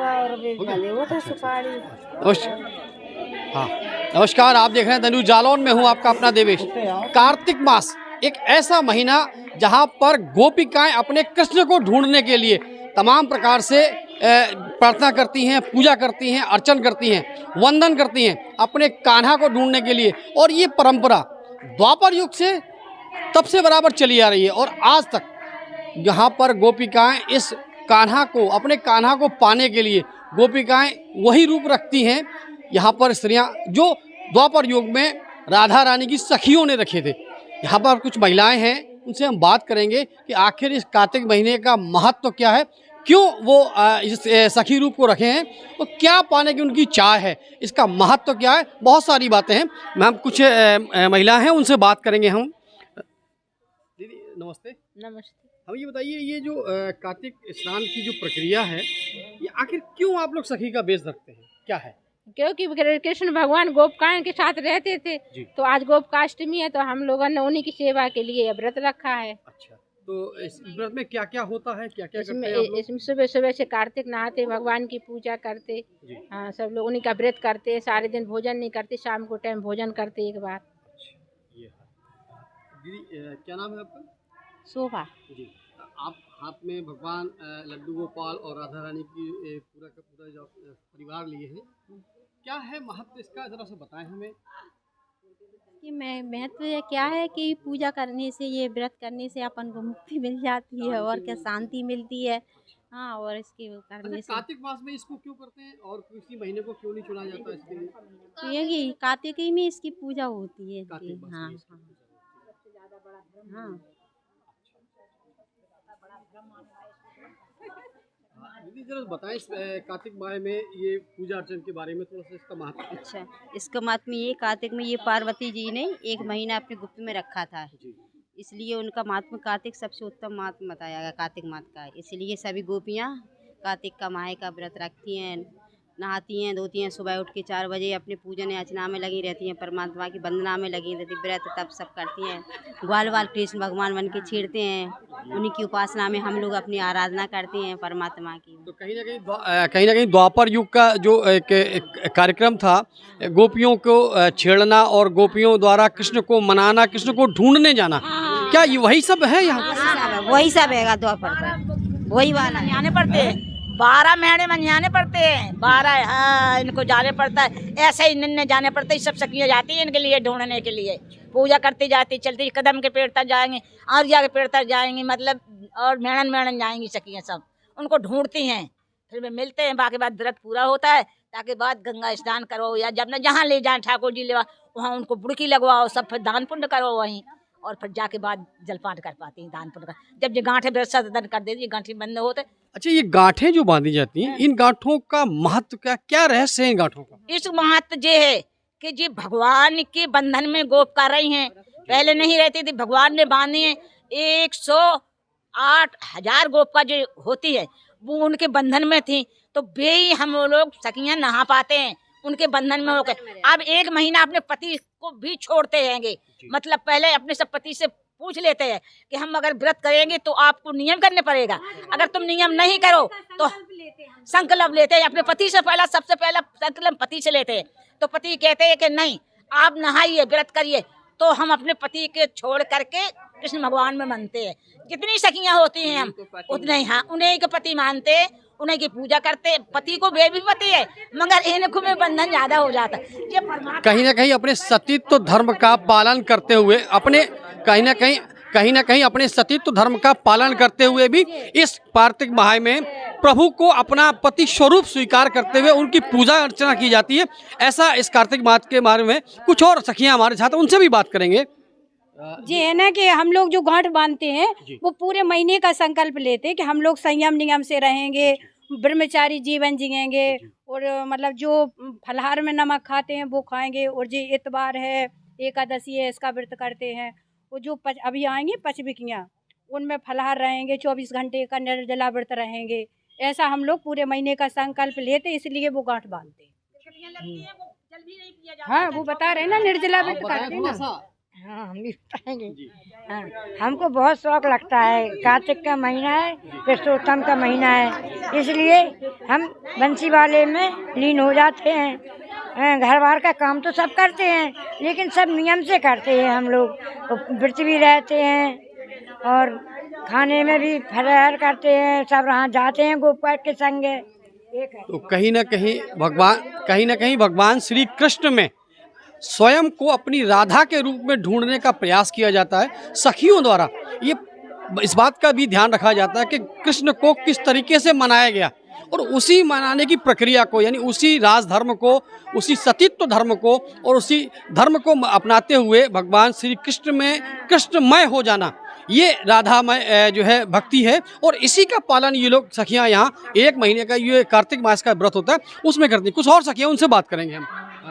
और भी बंधे वो तो सुपारी। हाँ, नमस्कार, आप देख रहे हैं तनु जालौन में हूँ आपका अपना देवेश। कार्तिक मास एक ऐसा महीना जहाँ पर गोपिकाएं अपने कृष्ण को ढूंढने के लिए तमाम प्रकार से प्रार्थना करती हैं, पूजा करती हैं, अर्चन करती हैं, वंदन करती हैं अपने कान्हा को ढूंढने के लिए। और ये परंपरा द्वापर युग से तब से बराबर चली आ रही है और आज तक यहाँ पर गोपिकाएं इस कान्हा को, अपने कान्हा को पाने के लिए गोपिकाएं वही रूप रखती हैं। यहाँ पर स्त्रियां जो द्वापर युग में राधा रानी की सखियों ने रखे थे। यहाँ पर कुछ महिलाएं हैं, उनसे हम बात करेंगे कि आखिर इस कार्तिक महीने का महत्व क्या है, क्यों वो इस सखी रूप को रखे हैं और क्या पाने की उनकी चाह है, इसका महत्व क्या है। बहुत सारी बातें हैं। मैम, कुछ महिला हैं, उनसे बात करेंगे हम। दीदी नमस्ते। नमस्ते। हम ये बताइए, ये जो कार्तिक स्नान की जो प्रक्रिया है, ये आखिर क्यों आप लोग सखी का वेश रखते हैं, क्या है? क्योंकि कृष्ण भगवान गोपिकाओं के साथ रहते थे, तो आज गोपिकाष्टमी है तो हम लोगों ने उन्हीं की सेवा के लिए व्रत रखा है। अच्छा, तो इस व्रत में क्या क्या होता है, क्या क्या करते हैं आप लोग? इसमें सुबह सुबह से कार्तिक नहाते, भगवान की पूजा करते। हाँ, सब लोग उन्हीं का व्रत करते, सारे दिन भोजन नहीं करते, शाम को टाइम भोजन करते एक बार। ये है। दीदी क्या नाम है आपका? शोभा जी। आप हाथ में भगवान लड्डू गोपाल और राधा रानी की पूरा का पूरा जो परिवार लिए हैं, क्या है महत्व इसका, जरा सा बताएं हमें। कि महत्व क्या है कि पूजा करने से, ये व्रत करने से अपन को मुक्ति मिल जाती है और क्या शांति मिलती है। हाँ, और इसके करने से कार्तिक मास में इसको क्यों करते हैं और किसी महीने को क्यों नहीं चुना जाता इसके लिए? तो यही कार्तिक ही में इसकी पूजा होती है। हाँ हाँ। दीदी जरा बताएं इस कार्तिक माह में ये पूजा अर्चन के बारे में थोड़ा सा, इसका महत्व। अच्छा, इसका महत्व ये कार्तिक में ये पार्वती जी ने एक महीना अपने गुप्त में रखा था, इसलिए उनका महात्मा कार्तिक सबसे उत्तम महात्मा बताया गया कार्तिक मास का। इसलिए सभी गोपियाँ कार्तिक का माह का व्रत रखती हैं, नहाती हैं, धोती हैं, सुबह उठ के 4 बजे अपने पूजन अर्चना में लगी रहती हैं, परमात्मा की वंदना में लगी रहती, व्रत तब सब करती हैं। ग्वाल वाल कृष्ण भगवान बन के छेड़ते हैं, उन्हीं की उपासना में हम लोग अपनी आराधना करते हैं परमात्मा की। तो कहीं ना कहीं द्वापर युग का जो एक कार्यक्रम था, गोपियों को छेड़ना और गोपियों द्वारा कृष्ण को मनाना, कृष्ण को ढूंढने जाना, क्या ये वही सब है यहाँ? वही सब है द्वापर का, वही वाला जाने पड़ते हैं। 12 महीने में जाने पड़ते हैं, 12। हाँ, इनको जाने पड़ता है, ऐसे ही इन्हें जाने पड़ते हैं। सब सखियाँ जाती हैं इनके लिए ढूंढने के लिए, पूजा करती जाती, चलती कदम के पेड़ तक जाएंगे, आर्या के पेड़ तक जाएंगी, मतलब और मेड़न जाएंगी सखियाँ सब, उनको ढूंढती हैं। फिर वे मिलते हैं, बाकी बाद व्रत पूरा होता है, ताकि बाद गंगा स्नान करो या जब न जहाँ ले जाए ठाकुर जी ले वहाँ उनको बुड़की लगवाओ, सब फिर दान पुण्य करो वहीं, और फिर जाके बाद जलपान कर पाती हैं, दान पुण्य कर। जब ये गांठे व्रत साधन कर देती, गांठे बंद होते। अच्छा, ये गांठें जो बांधी जाती हैं, इन गांठों का महत्व क्या रहस्य है इन गांठों का? इस महत्व ये है कि जी भगवान के बंधन में गोप कर रही हैं, पहले नहीं रहती थी, भगवान ने बांधी है। 108,000 गोप का जो होती है वो उनके बंधन में थी, तो वे ही हम लोग सखियां नहा पाते हैं उनके बंधन में होकर। अब 1 महीना अपने पति को भी छोड़ते रहेंगे, मतलब पहले अपने सब पति से पूछ लेते हैं कि हम अगर व्रत करेंगे तो आपको नियम करने पड़ेगा, अगर तुम नियम नहीं करो तो संकल्प लेते हैं अपने पति से। पहला सबसे पहला संकल्प पति से लेते हैं, तो पति कहते हैं कि नहीं आप नहाइए, व्रत करिए, तो हम अपने पति के छोड़ करके कृष्ण भगवान में मानते हैं। जितनी सखियां होती हैं हम उतने ही, हाँ, उन्हीं के पति मानते हैं, उन्हीं की पूजा करते हैं। पति को वे भी पति है, मगर इनको में बंधन ज्यादा हो जाता है। ये कहीं ना कहीं अपने सतीत्व धर्म का पालन करते हुए, अपने कहीं ना कहीं अपने सतीत्व धर्म का पालन करते हुए भी इस कार्तिक माह में प्रभु को अपना पति स्वरूप स्वीकार करते हुए उनकी पूजा अर्चना की जाती है। ऐसा इस कार्तिक मास के बारे में कुछ और सखियां हमारे साथ, उनसे भी बात करेंगे। जी है ना कि हम लोग जो गांठ बांधते हैं वो पूरे महीने का संकल्प लेते हैं कि हम लोग संयम नियम से रहेंगे, ब्रह्मचारी जीवन जिएंगे, और मतलब जो फलहार में नमक खाते हैं वो खाएंगे, और जो इतवार है, एकादशी है, इसका व्रत करते हैं। वो जो अभी आएंगे पचबिकियाँ, उनमें फलहार रहेंगे, 24 घंटे का निर्जला व्रत रहेंगे। ऐसा हम लोग पूरे महीने का संकल्प लेते, इसलिए वो गांठ बांधते हैं। हाँ, वो बता रहे हैं ना, निर्जला व्रत करते हैं ना। हाँ, हम भी बताएंगे। हाँ, हमको बहुत शौक लगता है। कार्तिक का महीना है, पुरुषोत्तम का महीना है, इसलिए हम बंसी वाले में लीन हो जाते हैं। घर बार का काम तो सब करते हैं, लेकिन सब नियम से करते हैं। हम लोग व्रत भी रहते हैं और खाने में भी फलाहार करते हैं। सब वहाँ जाते हैं गोपाल के संग। तो कहीं ना कहीं भगवान श्री कृष्ण में स्वयं को अपनी राधा के रूप में ढूंढने का प्रयास किया जाता है सखियों द्वारा। ये इस बात का भी ध्यान रखा जाता है कि कृष्ण को किस तरीके से मनाया गया, और उसी मनाने की प्रक्रिया को, यानी उसी राजधर्म को, उसी सतीत्व धर्म को और उसी धर्म को अपनाते हुए भगवान श्री कृष्ण में कृष्णमय हो जाना, ये राधामय जो है भक्ति है। और इसी का पालन ये लोग सखियां यहाँ 1 महीने का ये कार्तिक मास का व्रत होता है उसमें करती हैं। कुछ और सखियां, उनसे बात करेंगे हम।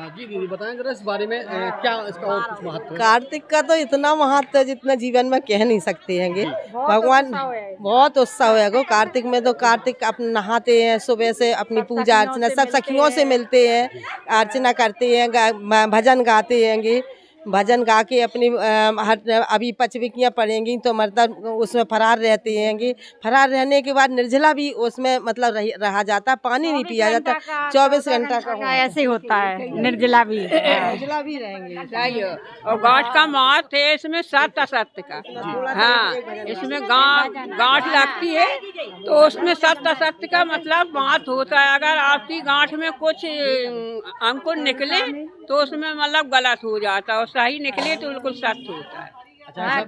जी दीदी, बताएं जरा इस बारे में, क्या इसका और कुछ महत्व है? कार्तिक का तो इतना महत्व है जितना जीवन में कह नहीं सकते हैं। भगवान बहुत उत्सव है गो कार्तिक में। तो कार्तिक अपने नहाते हैं, सुबह से अपनी पूजा अर्चना सब सखियों से मिलते हैं, अर्चना करते हैं, भजन गाते हैं। भजन गा के अपनी अभी पचविकियाँ पड़ेंगी तो मतलब उसमें फरार रहते हैं। फरार रहने के बाद निर्जला भी उसमें मतलब रहा जाता, पानी नहीं पिया जाता। 24 घंटा का ऐसे होता है, निर्जला भी रहेंगे। और गांठ का मात है इसमें 7 असत्य का। हाँ, इसमें गांठ लगती है तो उसमें 7 असत्य का मतलब मात होता है। अगर आपकी गांठ में कुछ अंकुर निकले तो उसमें मतलब गलत हो जाता है, और सही निकले तो बिल्कुल सत्य होता है।